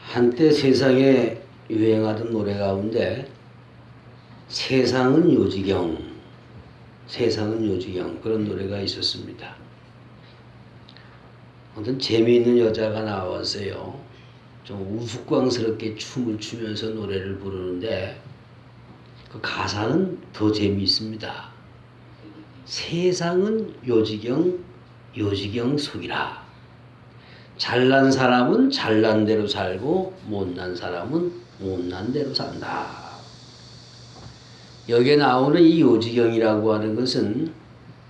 한때 세상에 유행하던 노래 가운데 세상은 요지경, 세상은 요지경 그런 노래가 있었습니다. 어떤 재미있는 여자가 나왔어요. 좀 우스꽝스럽게 춤을 추면서 노래를 부르는데 그 가사는 더 재미있습니다. 세상은 요지경, 요지경 속이라. 잘난 사람은 잘난 대로 살고 못난 사람은 못난 대로 산다. 여기에 나오는 이 요지경이라고 하는 것은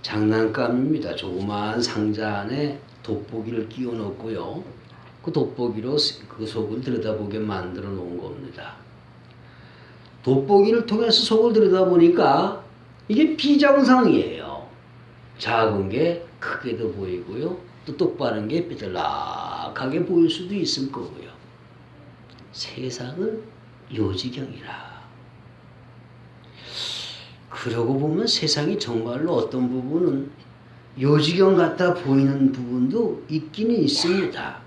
장난감입니다. 조그마한 상자 안에 돋보기를 끼워 넣고요. 그 돋보기로 그 속을 들여다보게 만들어 놓은 겁니다. 돋보기를 통해서 속을 들여다보니까 이게 비정상이에요. 작은 게 크게도 보이고요. 또 똑바른 게 삐뚤락하게 보일 수도 있을 거고요. 세상은 요지경이라. 그러고 보면 세상이 정말로 어떤 부분은 요지경 같아 보이는 부분도 있기는 있습니다.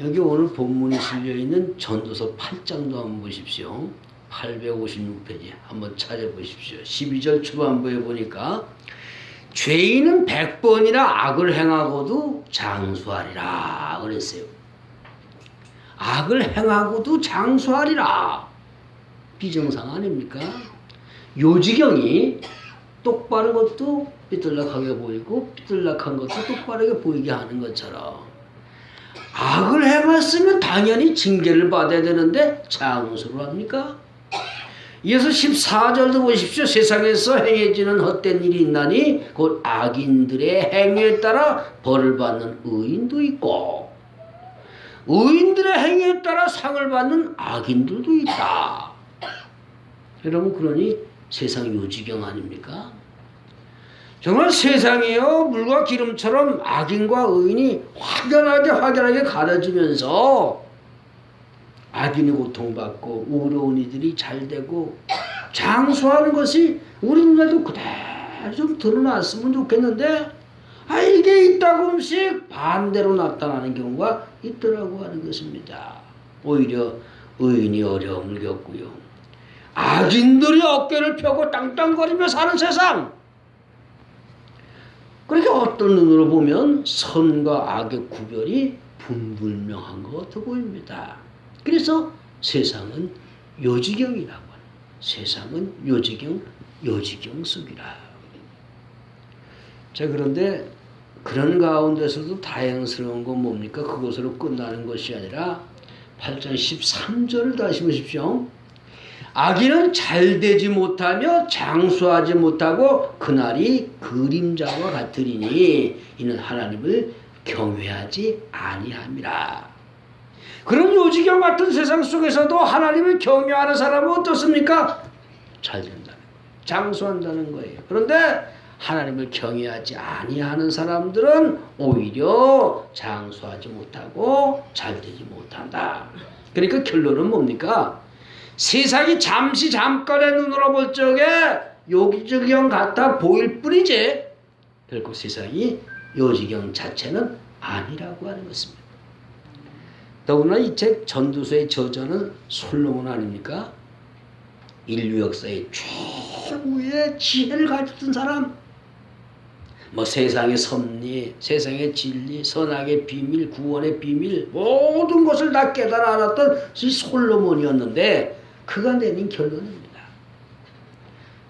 여기 오늘 본문에 실려있는 전도서 8장도 한번 보십시오. 856페이지 한번 찾아보십시오. 12절 초반부에 보니까 죄인은 100번이나 악을 행하고도 장수하리라 그랬어요. 악을 행하고도 장수하리라. 비정상 아닙니까? 요지경이 똑바른 것도 삐뚤락하게 보이고 삐뚤락한 것도 똑바르게 보이게 하는 것처럼 악을 행했으면 당연히 징계를 받아야 되는데 장수를 합니까? 이어서 14절도 보십시오. 세상에서 행해지는 헛된 일이 있나니 곧 악인들의 행위에 따라 벌을 받는 의인도 있고 의인들의 행위에 따라 상을 받는 악인들도 있다. 여러분 그러니 세상 요지경 아닙니까? 정말 세상이요 물과 기름처럼 악인과 의인이 확연하게 가려지면서 악인이 고통받고 의로운 이들이 잘되고 장수하는 것이 우리 눈에도 그대로 좀 드러났으면 좋겠는데 이게 이따금씩 반대로 나타나는 경우가 있더라고 하는 것입니다. 오히려 의인이 어려움을 겪고요. 악인들이 어깨를 펴고 땅땅거리며 사는 세상. 그렇게 어떤 눈으로 보면 선과 악의 구별이 분불명한 것 같아 보입니다. 그래서 세상은 요지경이라고 하는 세상은 요지경, 요지경 속이라. 자 그런데 그런 가운데서도 다행스러운 건 뭡니까? 그것으로 끝나는 것이 아니라 8장 13절을 다시 보십시오. 악인은 잘되지 못하며 장수하지 못하고 그날이 그림자와 같으리니 이는 하나님을 경외하지 아니함이라. 그런 요지경 같은 세상 속에서도 하나님을 경외하는 사람은 어떻습니까? 잘 된다는 거예요. 장수한다는 거예요. 그런데 하나님을 경외하지 아니하는 사람들은 오히려 장수하지 못하고 잘 되지 못한다. 그러니까 결론은 뭡니까? 세상이 잠시 잠깐의 눈으로 볼 적에 요지경 같아 보일 뿐이지 결국 세상이 요지경 자체는 아니라고 하는 것입니다. 더구나 이 책 전도서의 저자는 솔로몬 아닙니까? 인류 역사의 최고의 지혜를 가졌던 사람, 세상의 섭리, 세상의 진리, 선악의 비밀, 구원의 비밀 모든 것을 다 깨달아 알았던 이 솔로몬이었는데 그가 내린 결론입니다.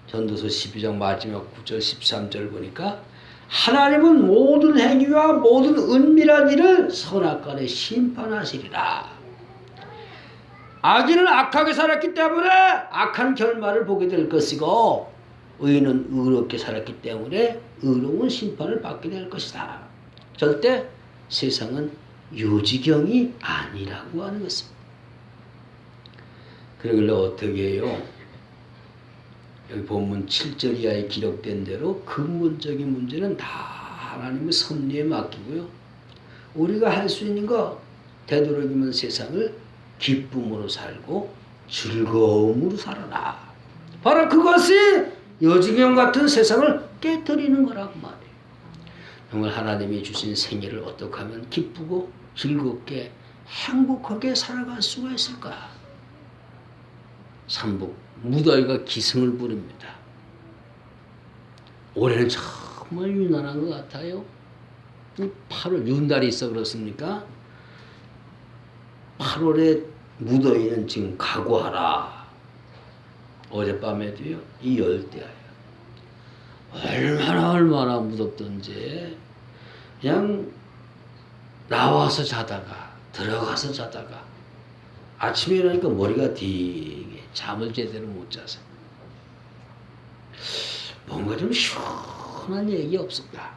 전도서 12장 마지막 9절 13절 보니까 하나님은 모든 행위와 모든 은밀한 일을 선악간에 심판하시리라. 악인은 악하게 살았기 때문에 악한 결말을 보게 될 것이고 의인은 의롭게 살았기 때문에 의로운 심판을 받게 될 것이다. 절대 세상은 요지경이 아니라고 하는 것입니다. 그러길래 어떻게 해요? 여기 본문 7절 이하에 기록된 대로 근본적인 문제는 다 하나님의 섭리에 맡기고요. 우리가 할 수 있는 거 되도록이면 세상을 기쁨으로 살고 즐거움으로 살아라. 바로 그것이 요지경 같은 세상을 깨뜨리는 거라고 말해요. 정말 하나님이 주신 생애를 어떻게 하면 기쁘고 즐겁게 행복하게 살아갈 수가 있을까? 삼복, 무더위가 기승을 부립니다. 올해는 정말 유난한 것 같아요. 8월 윤달이 있어 그렇습니까? 8월에 무더위는 지금 각오하라. 어젯밤에도요, 이 열대야요. 얼마나 무덥던지 그냥 나와서 자다가 들어가서 자다가 아침에 일어나니까 머리가 띵해. 잠을 제대로 못 자서. 뭔가 좀 시원한 얘기 없을까?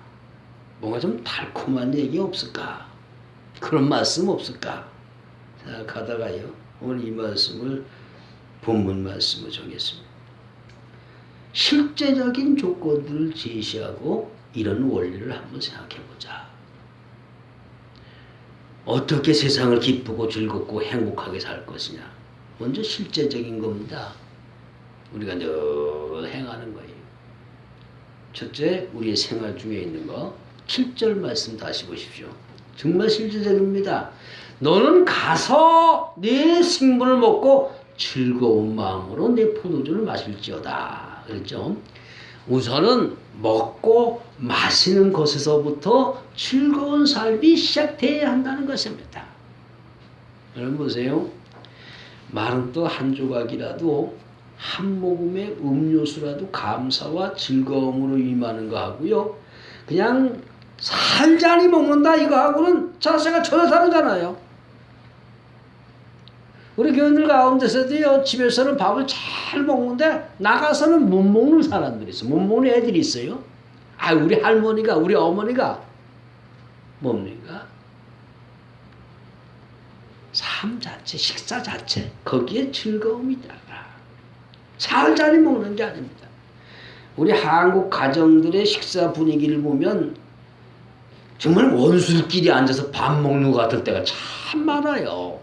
뭔가 좀 달콤한 얘기 없을까? 그런 말씀 없을까? 생각하다가요, 오늘 이 말씀을 본문 말씀을 정했습니다. 실제적인 조건들을 제시하고 이런 원리를 한번 생각해보자. 어떻게 세상을 기쁘고 즐겁고 행복하게 살 것이냐. 먼저 실제적인 겁니다. 우리가 늘 행하는 거예요. 첫째, 우리의 생활 중에 있는 거. 7절 말씀 다시 보십시오. 정말 실제적입니다. 너는 가서 네 식물을 먹고 즐거운 마음으로 내 포도주를 마실지어다. 그랬죠? 우선은 먹고 마시는 것에서부터 즐거운 삶이 시작돼야 한다는 것입니다. 여러분 보세요. 말은 또 한 조각이라도 한 모금의 음료수라도 감사와 즐거움으로 임하는 거 하고요. 그냥 살자니 먹는다 이거 하고는 자세가 전혀 다르잖아요. 우리 교인들 가운데서도요, 집에서는 밥을 잘 먹는데 나가서는 못 먹는 사람들이 있어요. 못 먹는 애들이 있어요. 아, 우리 할머니가, 우리 어머니가 뭡니까? 삶 자체, 식사 자체, 거기에 즐거움이 있다가 살자니 먹는 게 아닙니다. 우리 한국 가정들의 식사 분위기를 보면 정말 원수들끼리 앉아서 밥 먹는 것 같을 때가 참 많아요.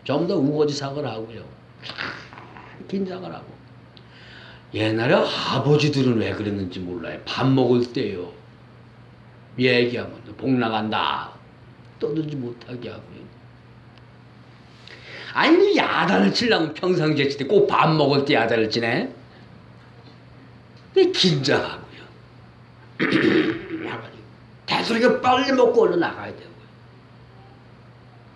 좀 더 우거지상을 하고요. 긴장을 하고. 옛날에 아버지들은 왜 그랬는지 몰라요. 밥 먹을 때요. 얘기하면 복 나간다. 떠들지 못하게 하고요. 아니 야단을 치려면 평상시에 때 꼭 밥 먹을 때 야단을 치네. 긴장하고요. 대소리가 빨리 먹고 얼른 나가야 되고요.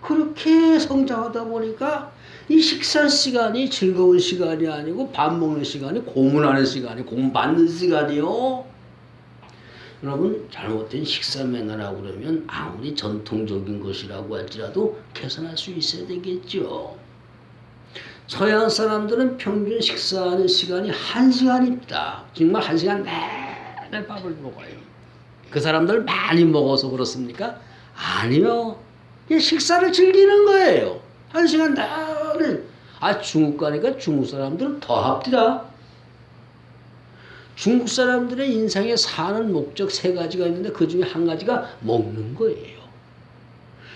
그렇게 성장하다 보니까 이 식사 시간이 즐거운 시간이 아니고 밥 먹는 시간이 고문하는 시간이 공받는 시간이요. 여러분 잘못된 식사 매너라고 그러면 아무리 전통적인 것이라고 할지라도 개선할 수 있어야 되겠죠. 서양 사람들은 평균 식사하는 시간이 1시간입니다. 정말 1시간 내내 밥을 먹어요. 그 사람들 많이 먹어서 그렇습니까? 아니요. 식사를 즐기는 거예요. 1시간 내내. 아, 중국 가니까 중국 사람들은 더 합디다. 중국 사람들의 인생에 사는 목적 3가지가 있는데 그 중에 한 가지가 먹는 거예요.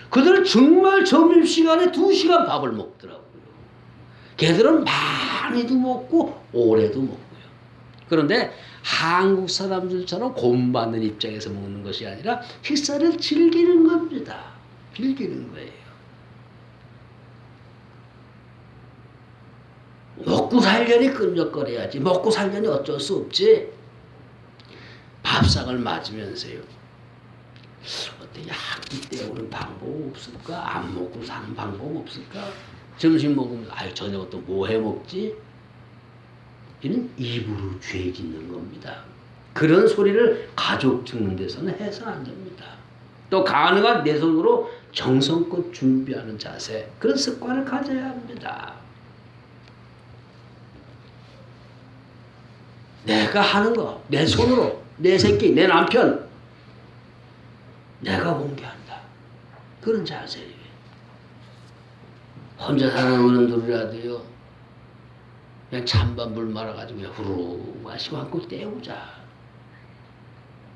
그들은 정말 점심시간에 2시간 밥을 먹더라고요. 걔들은 많이도 먹고 오래도 먹고요. 그런데 한국 사람들처럼 곰받는 입장에서 먹는 것이 아니라 식사를 즐기는 겁니다. 즐기는 거예요. 먹고 살려니 끈적거려야지. 먹고 살려니 어쩔 수 없지. 밥상을 맞으면서요. 어떻게 학기 때우는 방법 없을까? 안 먹고 사는 방법 없을까? 점심 먹으면 아유 저녁 또 뭐 해 먹지? 이는 입으로 죄 짓는 겁니다. 그런 소리를 가족 듣는 데서는 해서는 안 됩니다. 또 가능한 내 손으로 정성껏 준비하는 자세, 그런 습관을 가져야 합니다. 내가 하는 거, 내 손으로, 내 새끼, 내 남편, 내가 공개한다. 그런 자세예요. 혼자 사는 어른들이라도요, 그냥 찬밥 물 말아가지고 그냥 후루룩 마시고 한껏 때우자.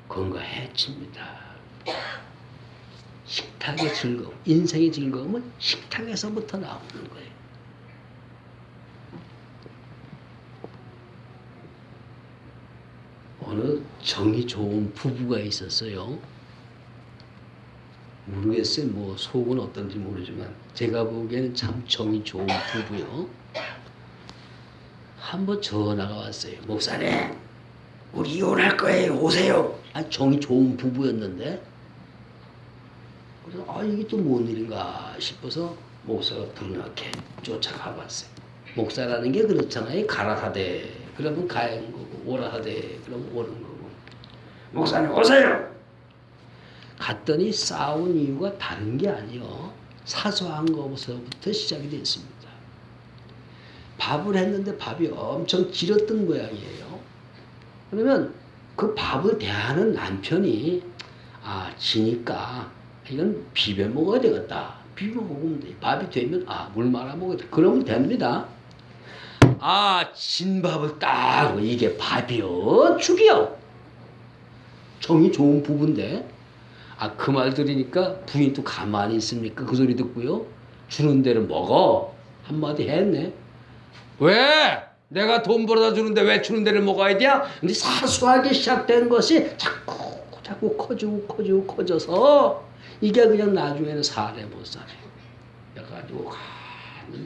건강 해칩니다. 식탁의 즐거움, 인생의 즐거움은 식탁에서부터 나오는 거예요. 어느 정이 좋은 부부가 있었어요. 모르겠어요. 뭐 속은 어떤지 모르지만 제가 보기에는 참 정이 좋은 부부요. 한번 전화가 왔어요. 목사님, 우리 이혼할 거예요. 오세요. 아, 정이 좋은 부부였는데. 그래서 이게 또 뭔 일인가 싶어서 목사가 불나게 쫓아가 봤어요. 목사라는 게 그렇잖아요. 가라 하되 그러면 가는 거고, 오라 하되 그러면 오는 거고. 목사님 오세요. 갔더니 싸운 이유가 다른 게 아니요. 사소한 것부터 시작이 됐습니다. 밥을 했는데 밥이 엄청 질었던 모양이에요. 그러면 그 밥을 대하는 남편이 지니까 이건 비벼 먹어야 되겠다. 비벼 먹으면 돼. 밥이 되면 물 말아 먹어야 돼. 그러면 됩니다. 진 밥을 딱 이게 밥이요 죽이요. 정이 좋은 부부인데 그 말 들으니까 부인도 가만히 있습니까? 그 소리 듣고요. 주는 대로 먹어. 한마디 했네. 왜? 내가 돈 벌어다 주는데 왜 주는 대로 먹어야 돼? 근데 사소하게 시작된 것이 자꾸 커져서 이게 그냥 나중에는 살에 못 살아요. 그래가지고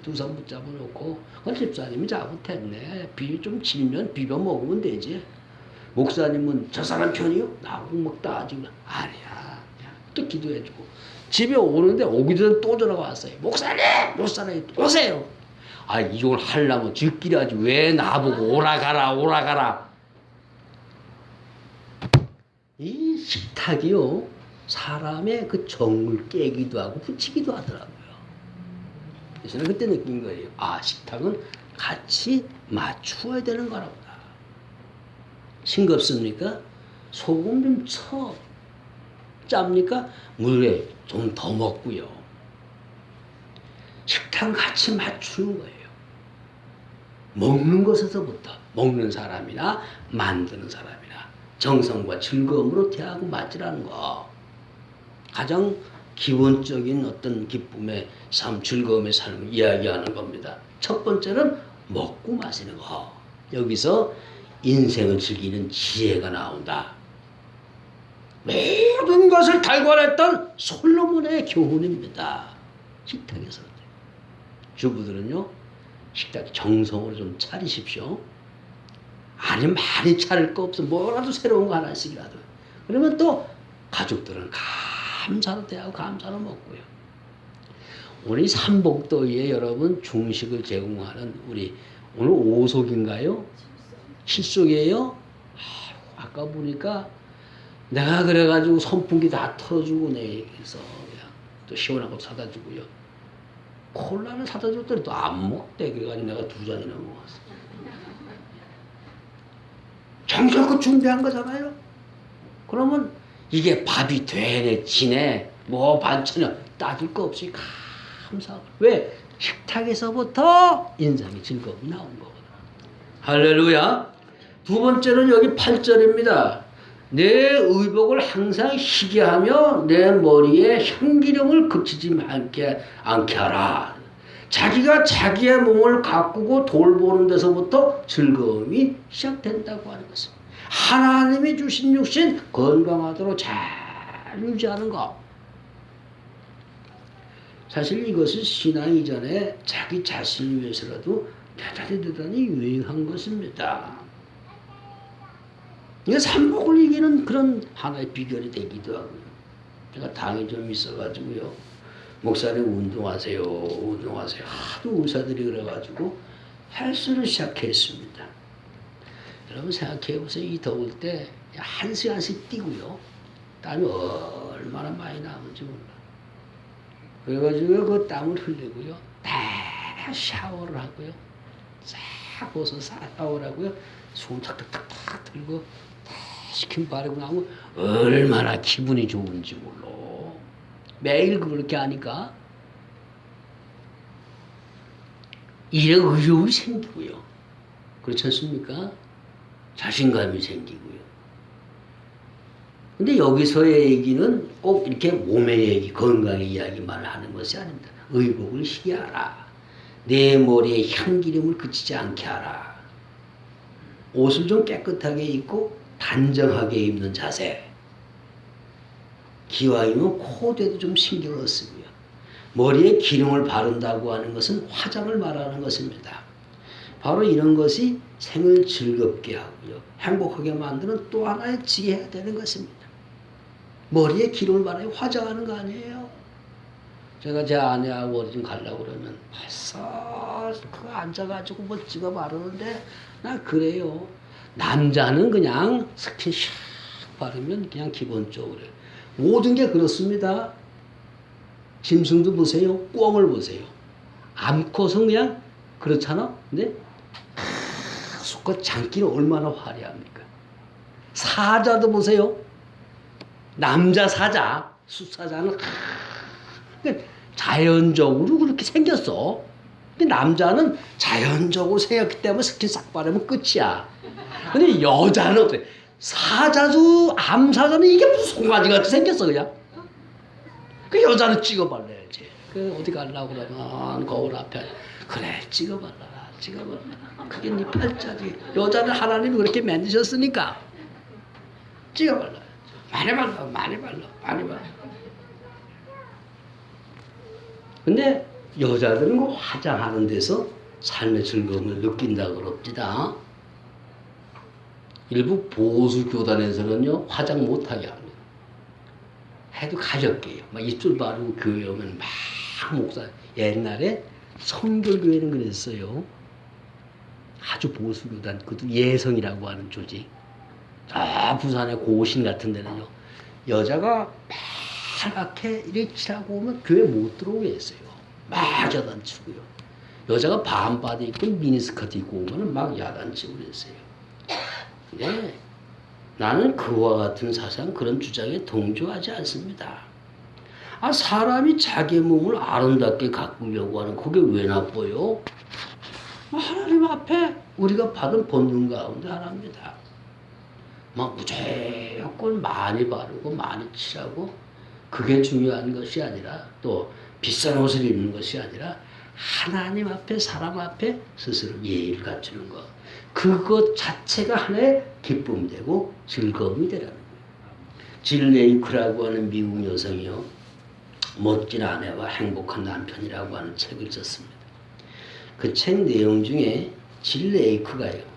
두 손 붙잡아 놓고 집사님이 잘못했네. 좀 질면 비벼 먹으면 되지. 목사님은 저 사람 편이요? 나하고 막 따지고 아니야. 또 기도해주고 집에 오는데 오기 전에 또 전화가 왔어요. 목사님 오세요. 이걸 하려면 지끼리 하지 왜 나보고 오라가라. 이 식탁이요 사람의 그 정을 깨기도 하고 붙이기도 하더라고요. 그래서 저는 그때 느낀 거예요. 식탁은 같이 맞추어야 되는 거라구나. 싱겁습니까? 소금 좀 쳐. 짭니까? 물에 좀 더 먹고요. 식탁 같이 맞추는 거예요. 먹는 것에서부터 먹는 사람이나 만드는 사람이나 정성과 즐거움으로 대하고 맞으라는 거. 가장 기본적인 어떤 기쁨의 삶, 즐거움의 삶을 이야기하는 겁니다. 첫 번째는 먹고 마시는 거. 여기서 인생을 즐기는 지혜가 나온다. 모든 것을 달관했던 솔로몬의 교훈입니다. 식탁에서. 주부들은요, 식탁 정성으로 좀 차리십시오. 아니, 많이 차릴 거 없어. 뭐라도 새로운 거 하나씩이라도. 그러면 또 가족들은 감사로 대하고 감사로 먹고요. 우리 삼복도에 여러분 중식을 제공하는 우리 오늘 5속인가요? 7속이에요? 아까 보니까 내가 그래가지고 선풍기 다 틀어주고 내서 그냥 또 시원한 거 사다 주고요. 콜라를 사다 줬더니 또 안 먹대. 그래가지고 내가 2잔이나 먹었어. 정성껏 준비한 거잖아요. 그러면 이게 밥이 되네 지네 뭐 반찬이야 따질 거 없이 감사하고. 왜? 식탁에서부터 인상이 즐거움이 나온 거거든. 할렐루야. 두 번째는 여기 8절입니다. 내 의복을 항상 희게 하며 내 머리에 향기름을 그치지 않게 하라. 자기가 자기의 몸을 가꾸고 돌보는 데서부터 즐거움이 시작된다고 하는 것입니다. 하나님이 주신 육신 건강하도록 잘 유지하는 것. 사실 이것은 신앙 이전에 자기 자신을 위해서라도 대단히 유행한 것입니다. 이게 삼복을 이기는 그런 하나의 비결이 되기도 하고요. 제가 당이 좀 있어가지고요. 목사님 운동하세요. 하도 의사들이 그래가지고 헬스를 시작했습니다. 여러분 생각해보세요. 이 더울 때 1시간씩 뛰고요. 땀이 얼마나 많이 나오는지 몰라. 그래가지고 그 땀을 흘리고요. 다 샤워를 하고요. 싹 벗어서 샤워를 하고요. 손 탁탁탁탁 들고 다 식힌 바르고 나면 얼마나 기분이 좋은지 몰라. 매일 그렇게 하니까 일에 의욕이 생기고요. 그렇지 않습니까? 자신감이 생기고요. 근데 여기서의 얘기는 꼭 이렇게 몸의 얘기, 건강의 이야기만 하는 것이 아닙니다. 의복을 희게 하라. 내 머리에 향기름을 그치지 않게 하라. 옷을 좀 깨끗하게 입고 단정하게 입는 자세. 기왕이면 코대도 좀 신경을 쓰고요. 머리에 기름을 바른다고 하는 것은 화장을 말하는 것입니다. 바로 이런 것이 생을 즐겁게 하고요. 행복하게 만드는 또 하나의 지혜가 되는 것입니다. 머리에 기름을 바르고 화장하는 거 아니에요. 제가 제 아내하고 어디 좀 가려고 그러면 벌써 그거 앉아가지고 뭐 찍어 바르는데 나 그래요. 남자는 그냥 스킨 샥 바르면 그냥 기본적으로 모든 게 그렇습니다. 짐승도 보세요. 꿩을 보세요. 암컷은 그냥 그렇잖아. 근데 수컷 장기는 얼마나 화려합니까? 사자도 보세요. 남자 사자, 숫사자는 자연적으로 그렇게 생겼어. 근데 남자는 자연적으로 생겼기 때문에 스킨 싹 바르면 끝이야. 근데 여자는 어때? 사자도 암사자는 이게 무슨 송아지 같이 생겼어 그냥. 그 여자는 찍어 발라야지. 그 어디 가려고 그러면 거울 앞에 그래 찍어 발라라, 찍어 발라라. 그게 네 팔자지. 여자를 하나님이 그렇게 만드셨으니까 찍어 발라. 많이 발라, 많이 발라, 많이 발라. 근데 여자들은 그 화장하는 데서 삶의 즐거움을 느낀다 그럽니다. 일부 보수 교단에서는요 화장 못하게 합니다. 해도 가볍게요. 막 입술 바르고 교회 오면 막 목사. 옛날에 성결교회는 그랬어요. 아주 보수 교단, 그것도 예성이라고 하는 조직. 부산의 고신 같은 데는요 여자가 빨갛게 이렇게 칠하고 오면 교회 못 들어오게 했어요. 막 야단치고요. 여자가 반바지 입고 미니스커트 입고 오면 막 야단치고 그랬어요. 네, 나는 그와 같은 사상, 그런 주장에 동조하지 않습니다. 사람이 자기 몸을 아름답게 가꾸려고 하는 그게 왜 나빠요? 하나님 앞에 우리가 받은 본능 가운데 하나입니다. 막 무조건 많이 바르고 많이 칠하고 그게 중요한 것이 아니라 또 비싼 옷을 입는 것이 아니라 하나님 앞에 사람 앞에 스스로 예의를 갖추는 것. 그것 자체가 하나의 기쁨이 되고 즐거움이 되라는 거예요. 질 레이크라고 하는 미국 여성이요. 멋진 아내와 행복한 남편이라고 하는 책을 썼습니다. 그 책 내용 중에 질 레이크가요.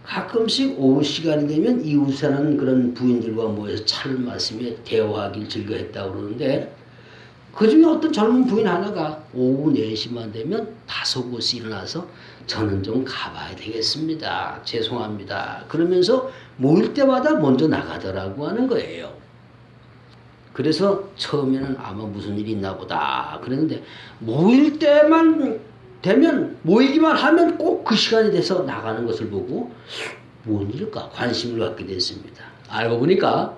가끔씩 오후 시간이 되면 이웃 사는 그런 부인들과 모여서 차를 마시며 대화하길 즐거워했다고 그러는데 그중에 어떤 젊은 부인 하나가 오후 4시만 되면 다소곳이 일어나서 저는 좀 가봐야 되겠습니다. 죄송합니다. 그러면서 모일 때마다 먼저 나가더라고 하는 거예요. 그래서 처음에는 아마 무슨 일이 있나 보다 그랬는데 모일 때만 되면 모이기만 하면 꼭 그 시간이 돼서 나가는 것을 보고 뭔 일일까 관심을 갖게 됐습니다. 알고 보니까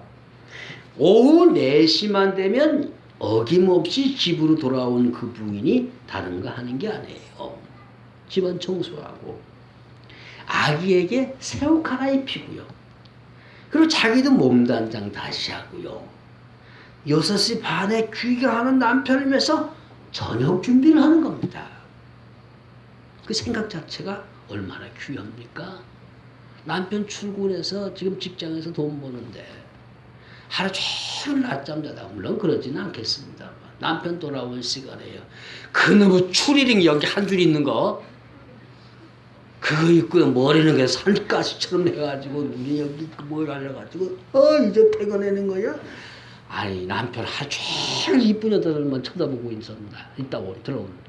오후 4시만 되면 어김없이 집으로 돌아온 그 부인이 다른 거 하는 게 아니에요. 집안 청소하고 아기에게 새 옷 갈아입히고요. 그리고 자기도 몸단장 다시 하고요. 6시 반에 귀가하는 남편을 위해서 저녁 준비를 하는 겁니다. 그 생각 자체가 얼마나 귀합니까? 남편 출근해서 지금 직장에서 돈 버는데 하루 종일 낮잠 자다. 물론 그러지는 않겠습니다만 남편 돌아올 시간에요. 그놈의 추리링 여기 한 줄 있는 거 그거 입고 머리는 그냥 산가시처럼 해가지고 눈이 여기 뭘 알려가지고 이제 퇴근하는 거야? 아니 남편 하루 종일 이쁜 여자들만 쳐다보고 있었다. 있다고 들어오는.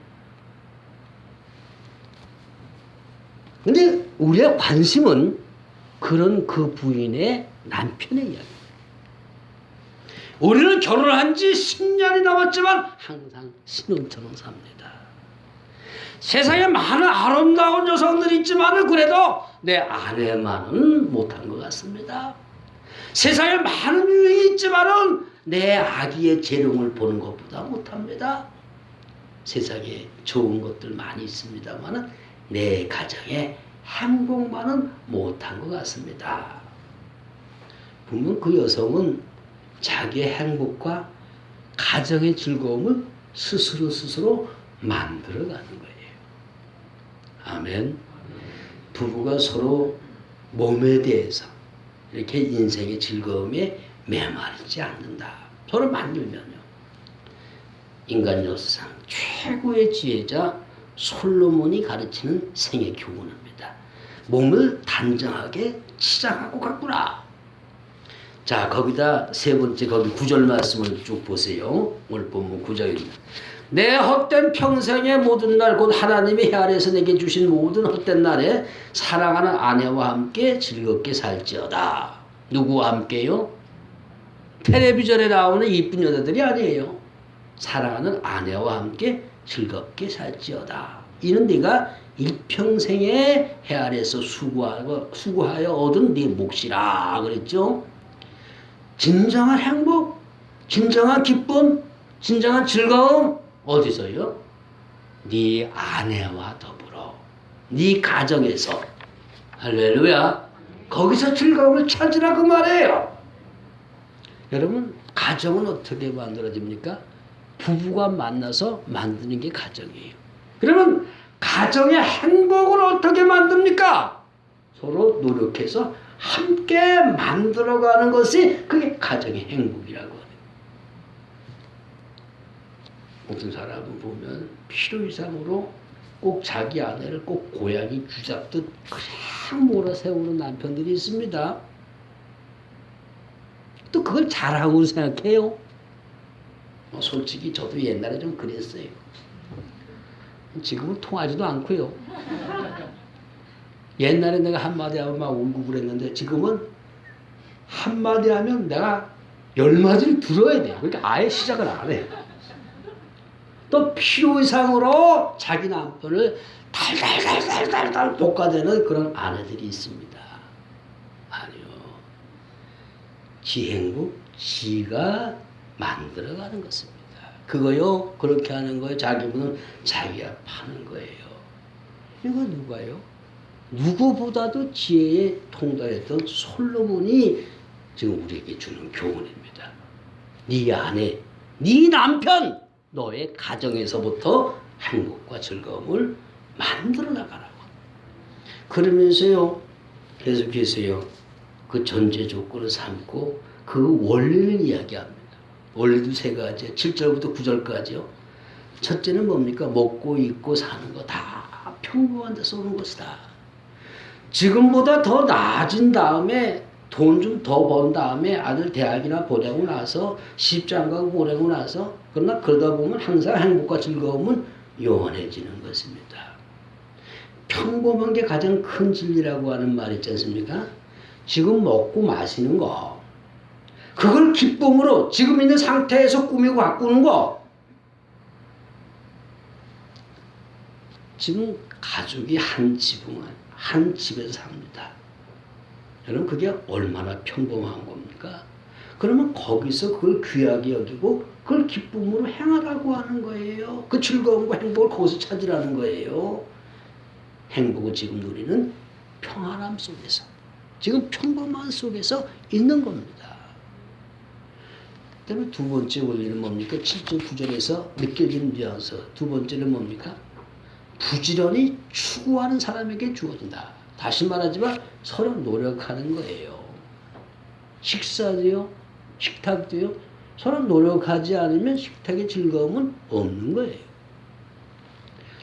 근데 우리의 관심은 그런 그 부인의 남편의 이야기입니다. 우리는 결혼한 지 10년이 넘었지만 항상 신혼처럼 삽니다. 세상에 많은 아름다운 여성들이 있지만 그래도 내 아내만은 못한 것 같습니다. 세상에 많은 유행이 있지만 내 아기의 재롱을 보는 것보다 못합니다. 세상에 좋은 것들 많이 있습니다만 내 가정의 행복만은 못한 것 같습니다. 보면 그 여성은 자기의 행복과 가정의 즐거움을 스스로 만들어가는 거예요. 아멘. 부부가 서로 몸에 대해서 이렇게 인생의 즐거움에 메마르지 않는다. 서로 만들면요. 인간 역사상 최고의 지혜자 솔로몬이 가르치는 생애 교훈입니다. 몸을 단정하게 치장하고 가꾸라. 자, 거기다 세 번째 거기 9절 말씀을 쭉 보세요. 오늘 본문 9절입니다. 내 헛된 평생의 모든 날 곧 하나님의 해 아래에서 내게 주신 모든 헛된 날에 사랑하는 아내와 함께 즐겁게 살지어다. 누구와 함께요? 텔레비전에 나오는 이쁜 여자들이 아니에요. 사랑하는 아내와 함께 즐겁게 살지어다. 이는 네가 일평생의 해 아래에서 수고하여 얻은 네 몫이라 그랬죠. 진정한 행복, 진정한 기쁨, 진정한 즐거움 어디서요? 네 아내와 더불어 네 가정에서. 할렐루야. 거기서 즐거움을 찾으라 그 말이에요. 여러분, 가정은 어떻게 만들어집니까? 부부가 만나서 만드는 게 가정이에요. 그러면 가정의 행복을 어떻게 만듭니까? 서로 노력해서 함께 만들어가는 것이 그게 가정의 행복이라고 하는 거예요. 어떤 사람은 보면 필요 이상으로 꼭 자기 아내를 꼭 고양이 쥐잡듯 그냥 몰아세우는 남편들이 있습니다. 또 그걸 자랑으로 생각해요. 솔직히 저도 옛날에 좀 그랬어요. 지금은 통하지도 않고요. 옛날에 내가 한마디 하면 막 울고 그랬는데 지금은 한마디 하면 내가 10마디를 들어야 돼요. 그러니까 아예 시작을 안 해요. 또 필요 이상으로 자기 남편을 달달달달달달 볶아대는 그런 아내들이 있습니다. 아니요. 지 행복, 지가 만들어가는 것입니다. 그거요, 그렇게 하는 거예요. 자기분은 자기가 파는 거예요. 이거 누가요? 누구보다도 지혜에 통달했던 솔로몬이 지금 우리에게 주는 교훈입니다. 네 아내, 네 남편, 너의 가정에서부터 행복과 즐거움을 만들어 나가라고. 그러면서요, 계속해서요, 그 전제 조건을 삼고 그 원리를 이야기합니다. 원리도 세 가지, 7절부터 9절까지요. 첫째는 뭡니까? 먹고 입고 사는 거 다 평범한 데서 오는 것이다. 지금보다 더 나아진 다음에 돈 좀 더 번 다음에 아들 대학이나 보내고 나서 시집장가고 보내고 나서 그러나 그러다 보면 항상 행복과 즐거움은 영원해지는 것입니다. 평범한 게 가장 큰 진리라고 하는 말 있지 않습니까? 지금 먹고 마시는 거, 그걸 기쁨으로 지금 있는 상태에서 꾸미고 가꾸는 거. 지금 가족이 한 집에서 삽니다. 여러분, 그게 얼마나 평범한 겁니까? 그러면 거기서 그걸 귀하게 여기고 그걸 기쁨으로 행하라고 하는 거예요. 그 즐거움과 행복을 거기서 찾으라는 거예요. 행복을 지금 누리는 평안함 속에서, 지금 평범한 속에서 있는 겁니다. 그다음에 두 번째 원리는 뭡니까? 7절 9절에서 느껴지는 뉘앙스. 두 번째는 뭡니까? 부지런히 추구하는 사람에게 주어진다. 다시 말하지만 서로 노력하는 거예요. 식사도요, 식탁도요, 서로 노력하지 않으면 식탁의 즐거움은 없는 거예요.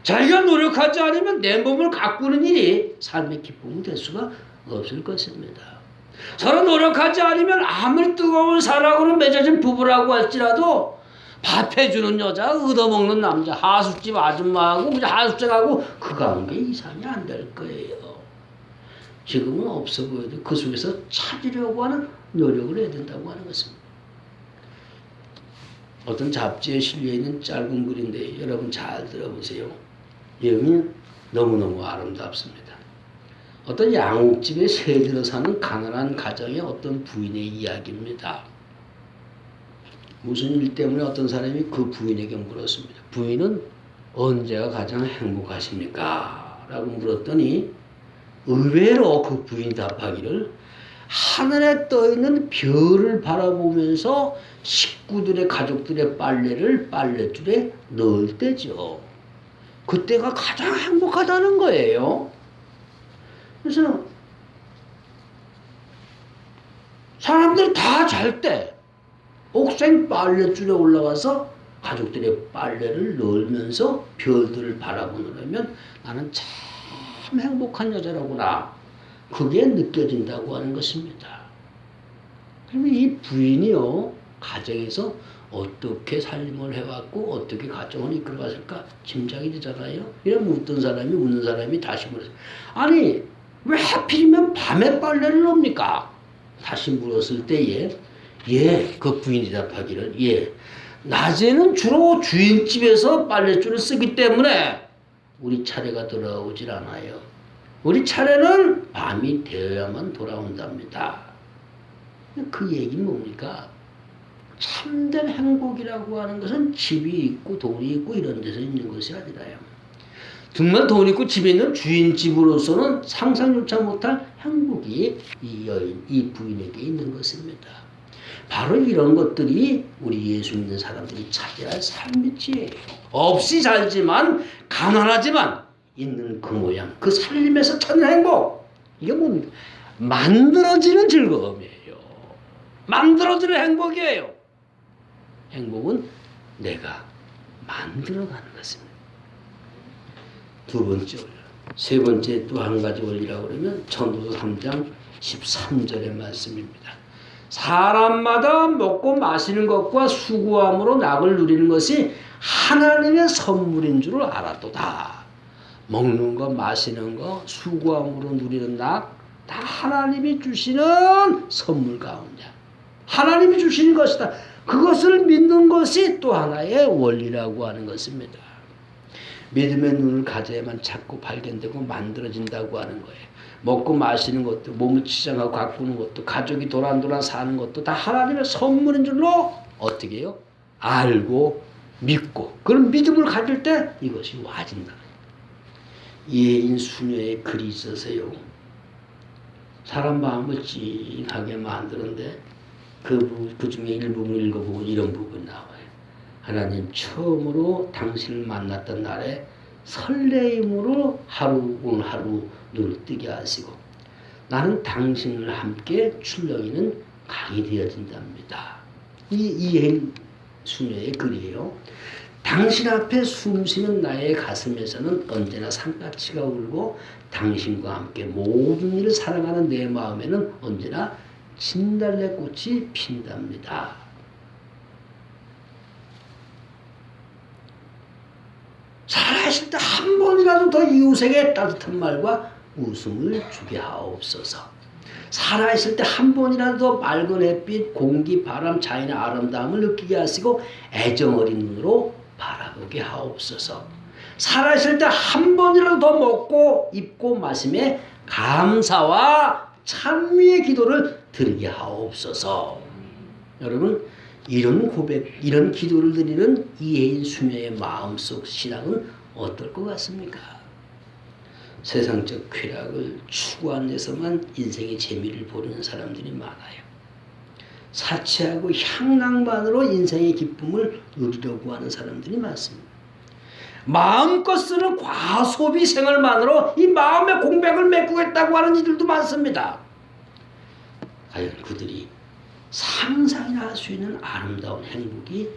자기가 노력하지 않으면 내 몸을 가꾸는 일이 삶의 기쁨이 될 수가 없을 것입니다. 서로 노력하지 않으면 아무리 뜨거운 사랑으로 맺어진 부부라고 할지라도 밥 해주는 여자, 얻어먹는 남자, 하숙집 아줌마하고 그냥 하숙장하고 그 관계 이상이 안 될 거예요. 지금은 없어 보여도 그 속에서 찾으려고 하는 노력을 해야 된다고 하는 것입니다. 어떤 잡지에 실려 있는 짧은 글인데 여러분 잘 들어보세요. 내용이 너무너무 아름답습니다. 어떤 양옥집에 새들어 사는 가난한 가정의 어떤 부인의 이야기입니다. 무슨 일 때문에 어떤 사람이 그 부인에게 물었습니다. 부인은 언제가 가장 행복하십니까? 라고 물었더니 의외로 그 부인이 답하기를 하늘에 떠있는 별을 바라보면서 식구들의 가족들의 빨래를 빨랫줄에 넣을 때죠. 그때가 가장 행복하다는 거예요. 그래서 사람들이 다 잘 때, 옥생 빨랫줄에 올라가서 가족들의 빨래를 널면서 별들을 바라보느라면 나는 참 행복한 여자라구나. 그게 느껴진다고 하는 것입니다. 그러면 이 부인이요, 가정에서 어떻게 살림을 해왔고 어떻게 가정을 이끌어갔을까 짐작이 되잖아요. 이런 묻던 사람이 묻는 사람이 다시 물어요. 아니 왜 하필이면 밤에 빨래를 넣습니까? 다시 물었을 때에 그 부인이 답하기를 낮에는 주로 주인집에서 빨랫줄을 쓰기 때문에 우리 차례가 돌아오질 않아요. 우리 차례는 밤이 되어야만 돌아온답니다. 그 얘기는 뭡니까? 참된 행복이라고 하는 것은 집이 있고 돈이 있고 이런 데서 있는 것이 아니라요. 정말 돈 있고 집에 있는 주인집으로서는 상상조차 못할 행복이 이 부인에게 있는 것입니다. 바로 이런 것들이 우리 예수 믿는 사람들이 찾아야 할 삶이지. 없이 살지만 가난하지만 있는 그 모양, 그 살림에서 찾는 행복. 이게 뭡니까? 만들어지는 즐거움이에요. 만들어지는 행복이에요. 행복은 내가 만들어가는 것입니다. 두 번째 원리. 세 번째 또 한 가지 원리라고 그러면 전도서 3장 13절의 말씀입니다. 사람마다 먹고 마시는 것과 수고함으로 낙을 누리는 것이 하나님의 선물인 줄 알았도다. 먹는 거, 마시는 거, 수고함으로 누리는 낙, 다 하나님이 주시는 선물 가운데 하나님이 주시는 것이다. 그것을 믿는 것이 또 하나의 원리라고 하는 것입니다. 믿음의 눈을 가져야만 자꾸 발견되고 만들어진다고 하는 거예요. 먹고 마시는 것도, 몸을 치장하고 가꾸는 것도, 가족이 도란도란 사는 것도 다 하나님의 선물인 줄로 어떻게 해요? 알고 믿고 그런 믿음을 가질 때 이것이 와진다. 예인 수녀의 글이 있어서요. 사람 마음을 찡하게 만드는데 그 중에 일부분 읽어보고 이런 부분이 나와요. 하나님 처음으로 당신을 만났던 날에 설레임으로 오늘 하루 눈을 뜨게 하시고 나는 당신을 함께 출렁이는 강이 되어진답니다. 이 이행 수녀의 글이에요. 당신 앞에 숨쉬는 나의 가슴에서는 언제나 산까치가 울고 당신과 함께 모든 일을 사랑하는 내 마음에는 언제나 진달래꽃이 핀답니다. 살아계실 때 한 번이라도 더 이웃에게 따뜻한 말과 웃음을 주게 하옵소서. 살아있을 때 한 번이라도 더 맑은 햇빛, 공기, 바람, 자연의 아름다움을 느끼게 하시고 애정 어린 눈으로 바라보게 하옵소서. 살아있을 때 한 번이라도 더 먹고 입고 마심에 감사와 찬미의 기도를 드리게 하옵소서. 여러분, 이런 고백, 이런 기도를 드리는 이혜인 수녀의 마음속 신앙은 어떨 것 같습니까? 세상적 쾌락을 추구한 데서만 인생의 재미를 보는 사람들이 많아요. 사치하고 향락만으로 인생의 기쁨을 누리려고 하는 사람들이 많습니다. 마음껏 쓰는 과소비 생활만으로 이 마음의 공백을 메꾸겠다고 하는 이들도 많습니다. 과연 그들이 상상이나 할 수 있는 아름다운 행복이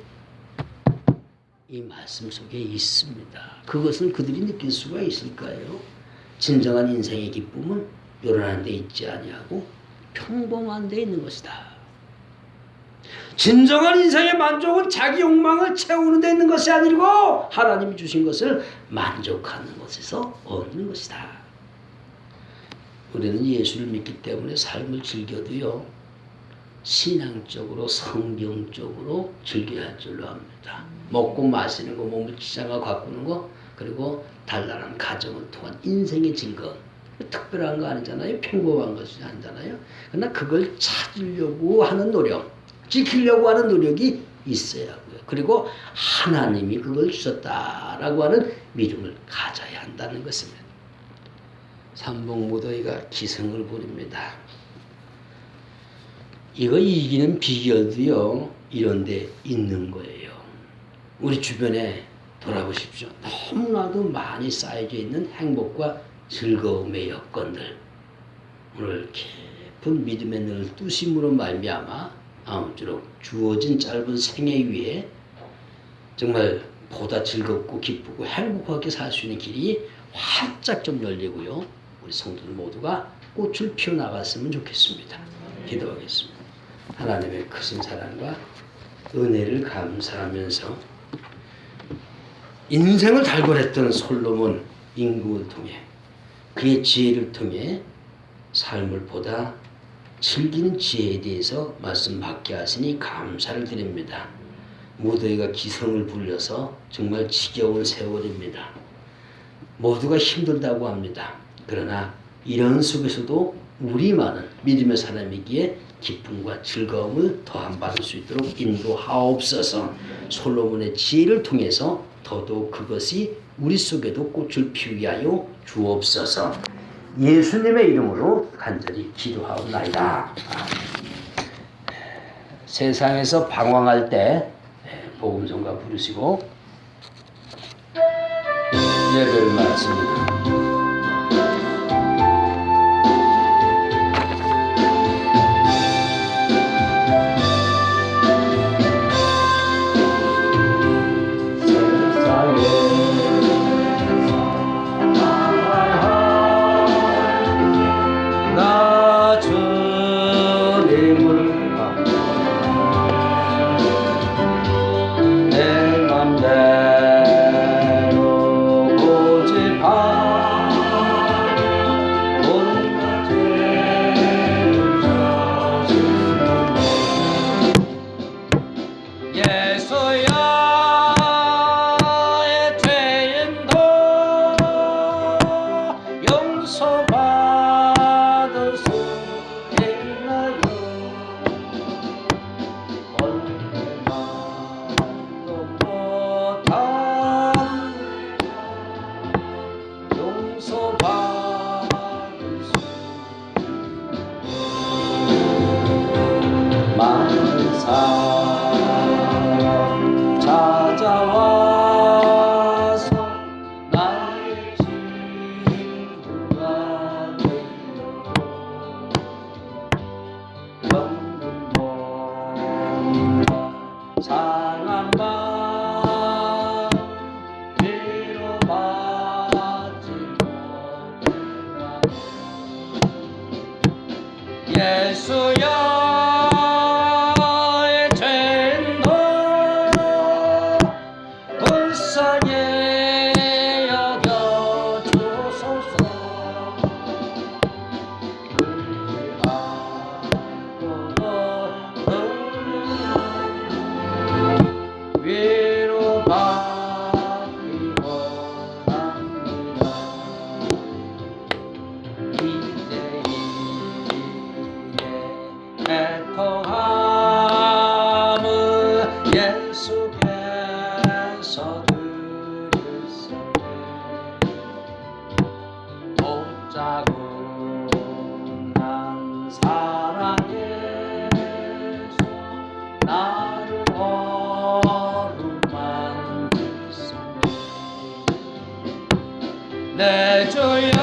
이 말씀 속에 있습니다. 그것을 그들이 느낄 수가 있을까요? 진정한 인생의 기쁨은 요란한 데 있지 아니하고 평범한 데 있는 것이다. 진정한 인생의 만족은 자기 욕망을 채우는 데 있는 것이 아니고 하나님이 주신 것을 만족하는 것에서 얻는 것이다. 우리는 예수를 믿기 때문에 삶을 즐겨도요. 신앙적으로 성경적으로 즐겨야 할 줄로 압니다. 먹고 마시는 거, 몸을 치장하고 가꾸는 거, 그리고 단란한 가정을 통한 인생의 즐거움. 특별한 거 아니잖아요. 평범한 것이 아니잖아요. 그러나 그걸 찾으려고 하는 노력, 지키려고 하는 노력이 있어야 하고요. 그리고 하나님이 그걸 주셨다라고 하는 믿음을 가져야 한다는 것입니다. 삼복무더위가 기승을 부립니다. 이거 이기는 비결도요, 이런 데 있는 거예요. 우리 주변에 돌아보십시오. 너무나도 많이 쌓여져 있는 행복과 즐거움의 여건들. 오늘 깊은 믿음의 늘 뚜심으로 말미암아 아무쪼록 주어진 짧은 생애 위에 정말 보다 즐겁고 기쁘고 행복하게 살 수 있는 길이 활짝 좀 열리고요. 우리 성도들 모두가 꽃을 피워나갔으면 좋겠습니다. 기도하겠습니다. 하나님의 크신 사랑과 은혜를 감사하면서 인생을 달궈냈던 솔로몬 임금을 통해 그의 지혜를 통해 삶을 보다 즐기는 지혜에 대해서 말씀받게 하시니 감사를 드립니다. 모두가 기성을 불려서 정말 지겨운 세월입니다. 모두가 힘들다고 합니다. 그러나 이런 속에서도 우리만은 믿음의 사람이기에 기쁨과 즐거움을 더한 받을 수 있도록 인도하옵소서. 솔로몬의 지혜를 통해서 더더욱 그것이 우리 속에도 꽃을 피우게 하여 주옵소서. 예수님의 이름으로 간절히 기도하옵나이다. 세상에서 방황할 때 복음성가 부르시고 예배를 마칩니다. 예수여의 죄인도 불쌍히 여겨주소서. 위로받기 원합니다. 애통함을 예수께서 들으셨네. 못자국난 사랑에서 나를 어루만지시네. 내 주여